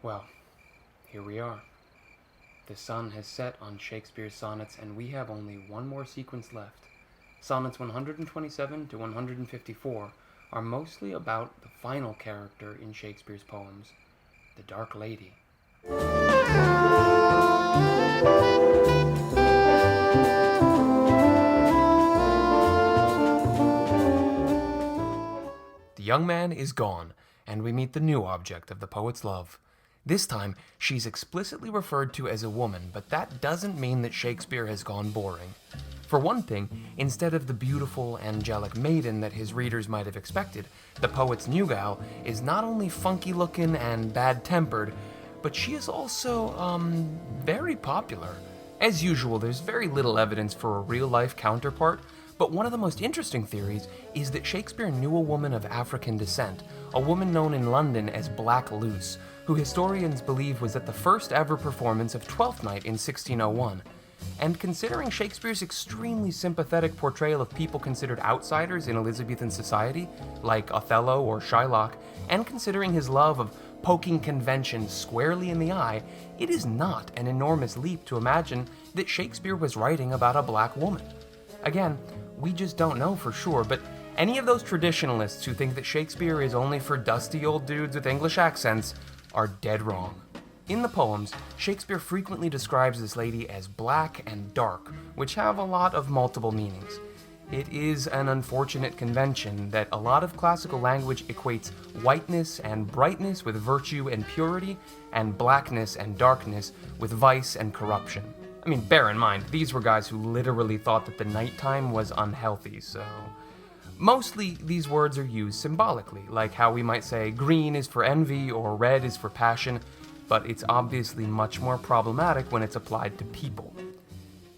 Well, here we are. The sun has set on Shakespeare's sonnets, and we have only one more sequence left. Sonnets 127 to 154 are mostly about the final character in Shakespeare's poems, the Dark Lady. The young man is gone, and we meet the new object of the poet's love. This time, she's explicitly referred to as a woman, but that doesn't mean that Shakespeare has gone boring. For one thing, instead of the beautiful, angelic maiden that his readers might have expected, the poet's new gal is not only funky-looking and bad-tempered, but she is also, very popular. As usual, there's very little evidence for a real-life counterpart, but one of the most interesting theories is that Shakespeare knew a woman of African descent, a woman known in London as Black Luce, who historians believe was at the first ever performance of Twelfth Night in 1601. And considering Shakespeare's extremely sympathetic portrayal of people considered outsiders in Elizabethan society, like Othello or Shylock, and considering his love of poking convention squarely in the eye, it is not an enormous leap to imagine that Shakespeare was writing about a black woman. Again, we just don't know for sure, but any of those traditionalists who think that Shakespeare is only for dusty old dudes with English accents are dead wrong. In the poems, Shakespeare frequently describes this lady as black and dark, which have a lot of multiple meanings. It is an unfortunate convention that a lot of classical language equates whiteness and brightness with virtue and purity, and blackness and darkness with vice and corruption. I mean, bear in mind, these were guys who literally thought that the nighttime was unhealthy, so... Mostly, these words are used symbolically, like how we might say green is for envy or red is for passion, but it's obviously much more problematic when it's applied to people.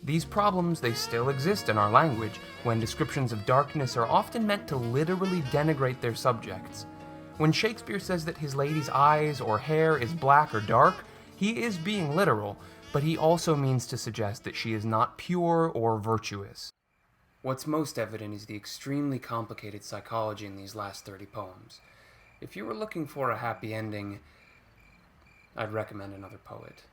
These problems, they still exist in our language, when descriptions of darkness are often meant to literally denigrate their subjects. When Shakespeare says that his lady's eyes or hair is black or dark, he is being literal, but he also means to suggest that she is not pure or virtuous. What's most evident is the extremely complicated psychology in these last 30 poems. If you were looking for a happy ending, I'd recommend another poet.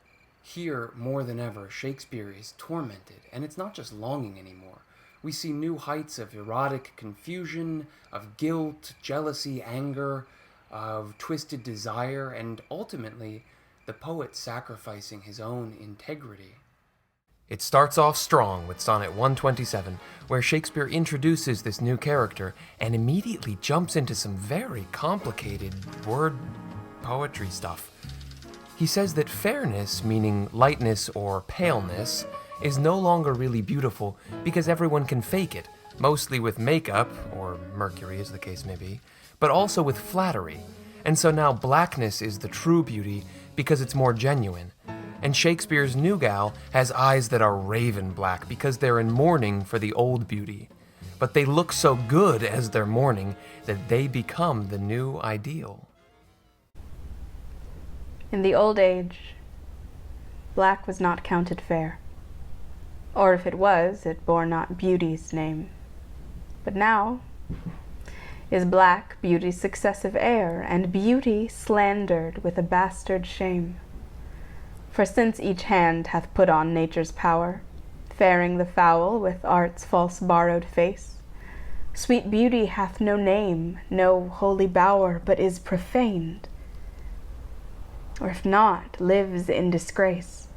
Here, more than ever, Shakespeare is tormented, and it's not just longing anymore. We see new heights of erotic confusion, of guilt, jealousy, anger, of twisted desire, and ultimately, the poet sacrificing his own integrity. It starts off strong with Sonnet 127, where Shakespeare introduces this new character and immediately jumps into some very complicated word poetry stuff. He says that fairness, meaning lightness or paleness, is no longer really beautiful because everyone can fake it, mostly with makeup, or mercury as the case may be, but also with flattery. And so now blackness is the true beauty because it's more genuine. And Shakespeare's new gal has eyes that are raven black because they're in mourning for the old beauty. But they look so good as they're mourning that they become the new ideal. In the old age, black was not counted fair, or if it was, it bore not beauty's name. But now is black beauty's successive heir, and beauty slandered with a bastard shame. For since each hand hath put on nature's power, fairing the foul with art's false borrowed face, sweet beauty hath no name, no holy bower, but is profaned, or if not, lives in disgrace.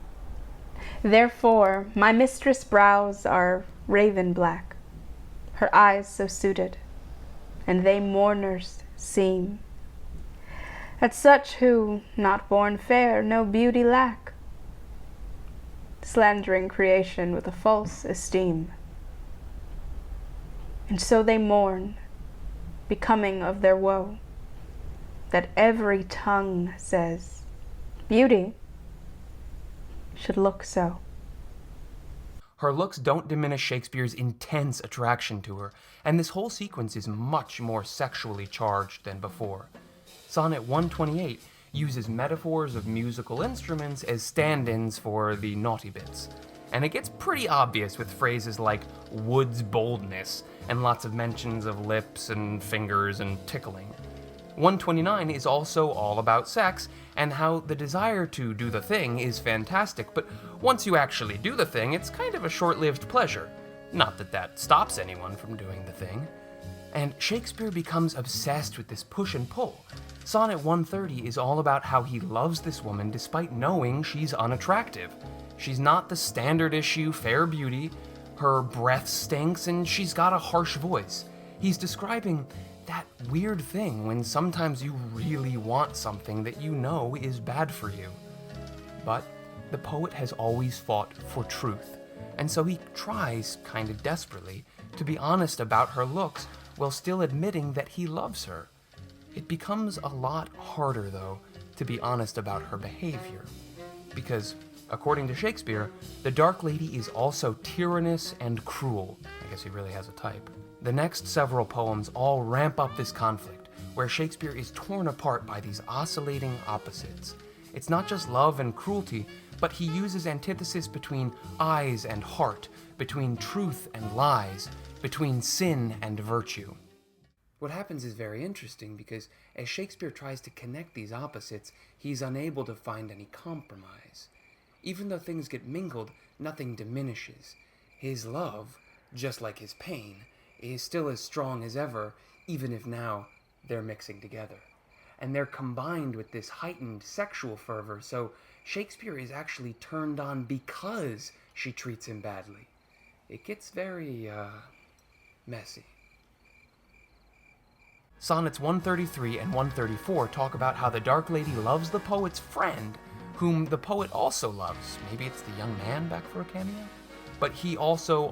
Therefore my mistress' brows are raven black, her eyes so suited, and they mourners seem. At such who, not born fair, no beauty lack, slandering creation with a false esteem. And so they mourn, becoming of their woe, that every tongue says, beauty should look so. Her looks don't diminish Shakespeare's intense attraction to her, and this whole sequence is much more sexually charged than before. Sonnet 128 uses metaphors of musical instruments as stand-ins for the naughty bits, and it gets pretty obvious with phrases like wood's boldness and lots of mentions of lips and fingers and tickling. 129 is also all about sex, and how the desire to do the thing is fantastic, but once you actually do the thing, it's kind of a short-lived pleasure. Not that that stops anyone from doing the thing. And Shakespeare becomes obsessed with this push and pull. Sonnet 130 is all about how he loves this woman despite knowing she's unattractive. She's not the standard issue fair beauty, her breath stinks, and she's got a harsh voice. He's describing that weird thing when sometimes you really want something that you know is bad for you. But the poet has always fought for truth, and so he tries, kind of desperately, to be honest about her looks while still admitting that he loves her. It becomes a lot harder, though, to be honest about her behavior. Because, according to Shakespeare, the Dark Lady is also tyrannous and cruel. I guess he really has a type. The next several poems all ramp up this conflict, where Shakespeare is torn apart by these oscillating opposites. It's not just love and cruelty, but he uses antithesis between eyes and heart, between truth and lies, between sin and virtue. What happens is very interesting because as Shakespeare tries to connect these opposites, he's unable to find any compromise. Even though things get mingled, nothing diminishes. His love, just like his pain, is still as strong as ever, even if now they're mixing together. And they're combined with this heightened sexual fervor, so Shakespeare is actually turned on because she treats him badly. It gets very, messy. Sonnets 133 and 134 talk about how the Dark Lady loves the poet's friend, whom the poet also loves. Maybe it's the young man back for a cameo? But he also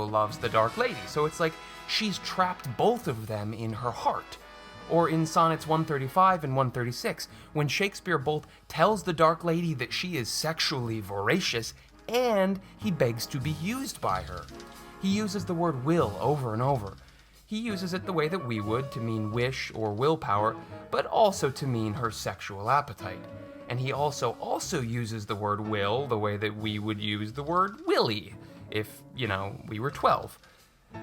loves the Dark Lady, so it's like she's trapped both of them in her heart. Or in Sonnets 135 and 136, when Shakespeare both tells the Dark Lady that she is sexually voracious, and he begs to be used by her. He uses the word will over and over. He uses it the way that we would, to mean wish or willpower, but also to mean her sexual appetite. And he also uses the word will the way that we would use the word willy, if, we were 12.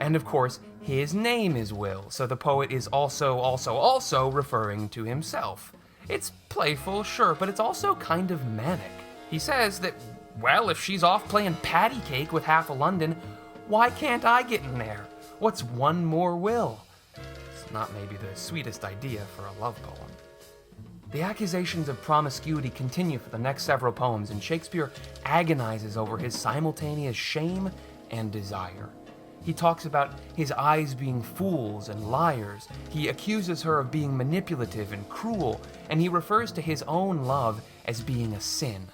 And of course, his name is Will, so the poet is also referring to himself. It's playful, sure, but it's also kind of manic. He says that, well, if she's off playing patty cake with half of London, why can't I get in there? What's one more Will? It's not maybe the sweetest idea for a love poem. The accusations of promiscuity continue for the next several poems, and Shakespeare agonizes over his simultaneous shame and desire. He talks about his eyes being fools and liars. He accuses her of being manipulative and cruel, and he refers to his own love as being a sin.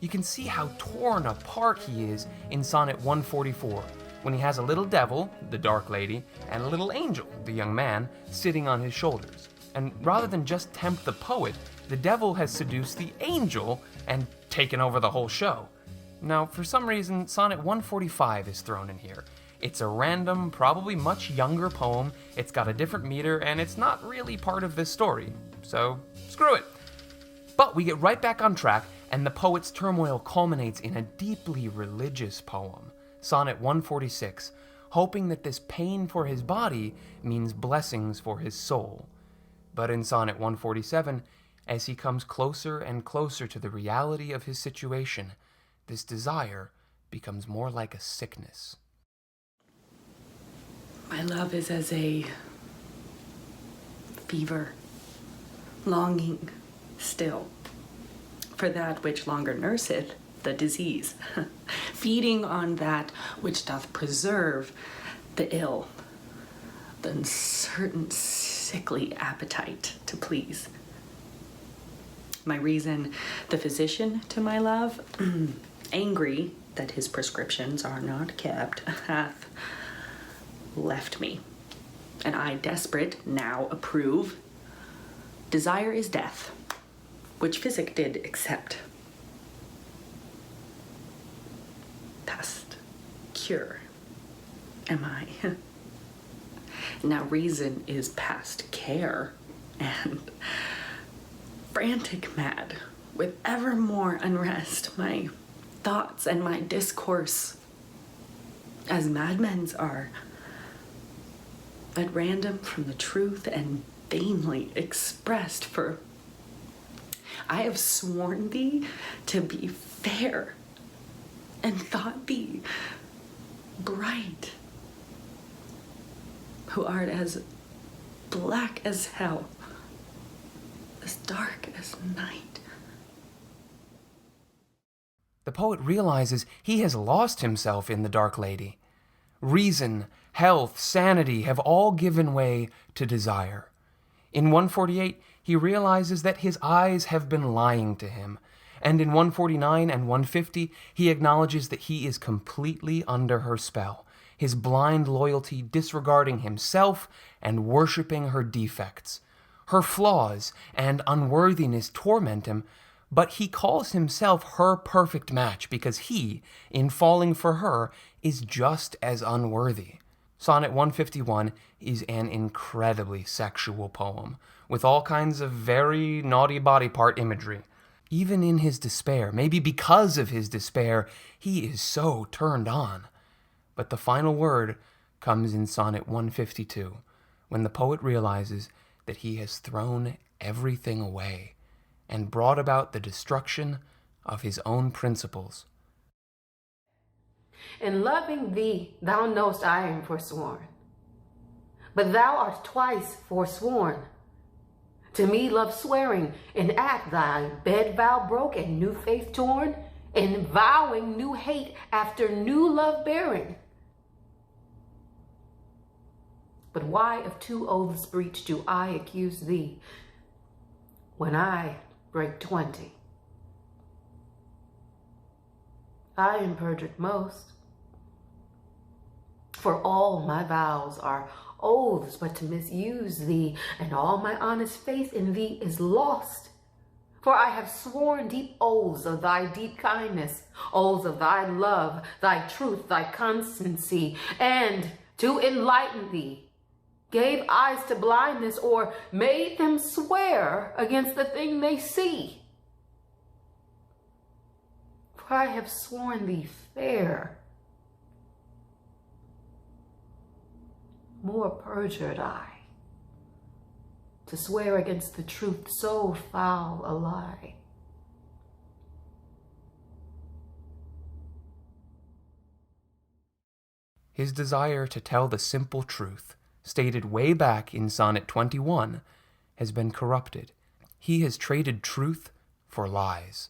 You can see how torn apart he is in Sonnet 144, when he has a little devil, the Dark Lady, and a little angel, the young man, sitting on his shoulders. And rather than just tempt the poet, the devil has seduced the angel and taken over the whole show. Now, for some reason, Sonnet 145 is thrown in here. It's a random, probably much younger poem, it's got a different meter, and it's not really part of this story. So, screw it. But we get right back on track, and the poet's turmoil culminates in a deeply religious poem, Sonnet 146, hoping that this pain for his body means blessings for his soul. But in Sonnet 147, as he comes closer and closer to the reality of his situation, this desire becomes more like a sickness. My love is as a fever, longing still for that which longer nurseth the disease, feeding on that which doth preserve the ill, the uncertain sickly appetite to please. My reason, the physician to my love, angry that his prescriptions are not kept, hath left me, and I desperate now approve. Desire is death, which physic did accept. Past cure am I. Now reason is past care, and frantic mad with ever more unrest, my thoughts and my discourse, as madmen's are, at random from the truth and vainly expressed, for I have sworn thee to be fair, and thought thee bright, who art as black as hell, as dark as night. The poet realizes he has lost himself in the Dark Lady. Reason, health, sanity have all given way to desire. In 148, he realizes that his eyes have been lying to him, and in 149 and 150, he acknowledges that he is completely under her spell, his blind loyalty disregarding himself and worshiping her defects. Her flaws and unworthiness torment him, but he calls himself her perfect match because he, in falling for her, is just as unworthy. Sonnet 151 is an incredibly sexual poem, with all kinds of very naughty body part imagery. Even in his despair, maybe because of his despair, he is so turned on. But the final word comes in Sonnet 152, when the poet realizes that he has thrown everything away and brought about the destruction of his own principles. In loving thee, thou know'st I am forsworn, but thou art twice forsworn. To me love swearing, and at thy bed vow broke and new faith torn, and vowing new hate after new love bearing. But why of two oaths breach do I accuse thee, when I break 20? I am perjured most, for all my vows are oaths but to misuse thee, and all my honest faith in thee is lost. For I have sworn deep oaths of thy deep kindness, oaths of thy love, thy truth, thy constancy, and to enlighten thee, gave eyes to blindness, or made them swear against the thing they see. For I have sworn thee fair, more perjured I, to swear against the truth so foul a lie. His desire to tell the simple truth, stated way back in Sonnet 21, has been corrupted. He has traded truth for lies.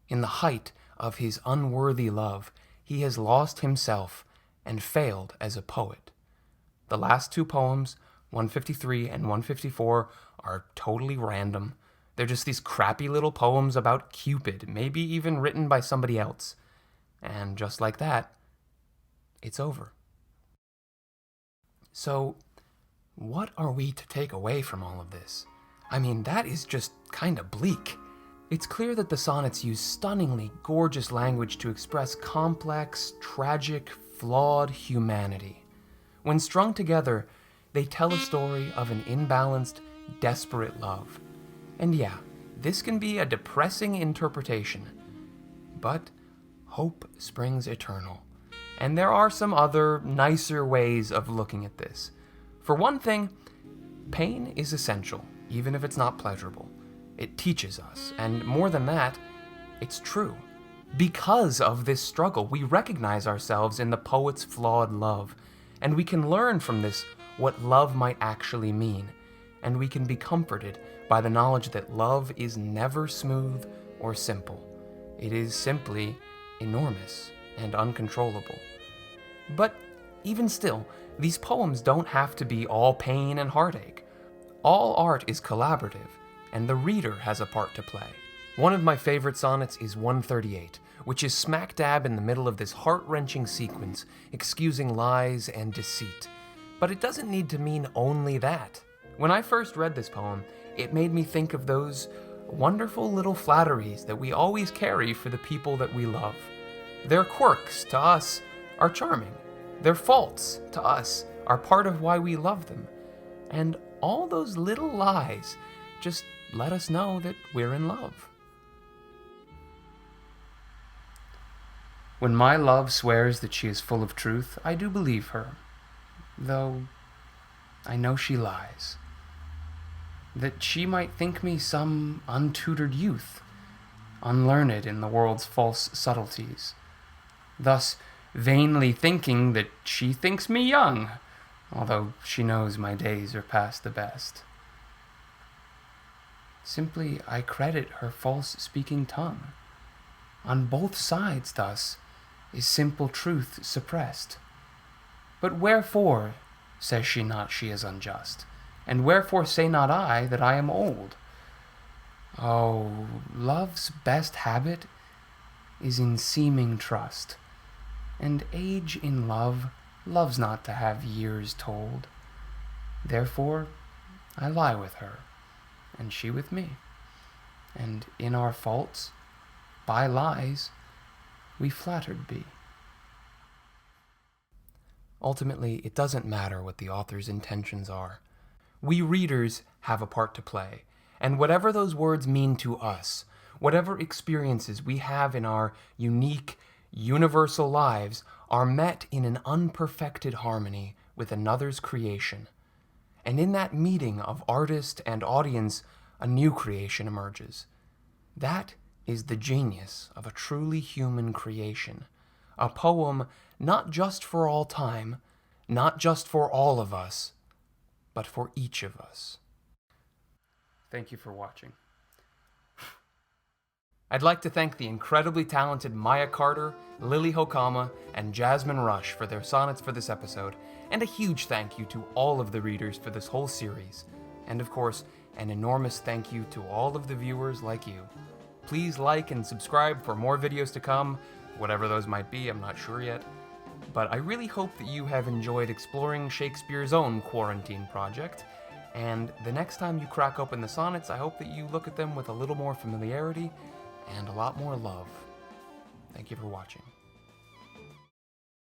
In the height of his unworthy love, he has lost himself and failed as a poet. The last two poems, 153 and 154, are totally random. They're just these crappy little poems about Cupid, maybe even written by somebody else. And just like that, it's over. So, what are we to take away from all of this? I mean, that is just kind of bleak. It's clear that the sonnets use stunningly gorgeous language to express complex, tragic, flawed humanity. When strung together, they tell a story of an imbalanced, desperate love. And yeah, this can be a depressing interpretation, but hope springs eternal. And there are some other, nicer ways of looking at this. For one thing, pain is essential, even if it's not pleasurable. It teaches us, and more than that, it's true. Because of this struggle, we recognize ourselves in the poet's flawed love, and we can learn from this what love might actually mean, and we can be comforted by the knowledge that love is never smooth or simple. It is simply enormous and uncontrollable. But even still, these poems don't have to be all pain and heartache. All art is collaborative, and the reader has a part to play. One of my favorite sonnets is 138, which is smack dab in the middle of this heart-wrenching sequence, excusing lies and deceit. But it doesn't need to mean only that. When I first read this poem, it made me think of those wonderful little flatteries that we always carry for the people that we love. Their quirks, to us, are charming. Their faults, to us, are part of why we love them. And all those little lies just let us know that we're in love. When my love swears that she is full of truth, I do believe her, though I know she lies. that she might think me some untutored youth, unlearned in the world's false subtleties, thus vainly thinking that she thinks me young, although she knows my days are past the best. Simply I credit her false-speaking tongue. On both sides thus is simple truth suppressed. But wherefore says she not she is unjust? And wherefore say not I that I am old? Oh, love's best habit is in seeming trust, and age in love loves not to have years told. Therefore I lie with her, and she with me, and in our faults, by lies, we flattered be. Ultimately, it doesn't matter what the author's intentions are. We readers have a part to play, and whatever those words mean to us, whatever experiences we have in our unique, universal lives, are met in an unperfected harmony with another's creation. And in that meeting of artist and audience, a new creation emerges. That is the genius of a truly human creation. A poem not just for all time, not just for all of us, but for each of us. Thank you for watching. I'd like to thank the incredibly talented Maya Carter, Lilli Hokama, and Jasmine Rush for their sonnets for this episode, and a huge thank you to all of the readers for this whole series. And of course, an enormous thank you to all of the viewers like you. Please like and subscribe for more videos to come, whatever those might be, I'm not sure yet. But I really hope that you have enjoyed exploring Shakespeare's own quarantine project, and the next time you crack open the sonnets, I hope that you look at them with a little more familiarity and a lot more love. Thank you for watching.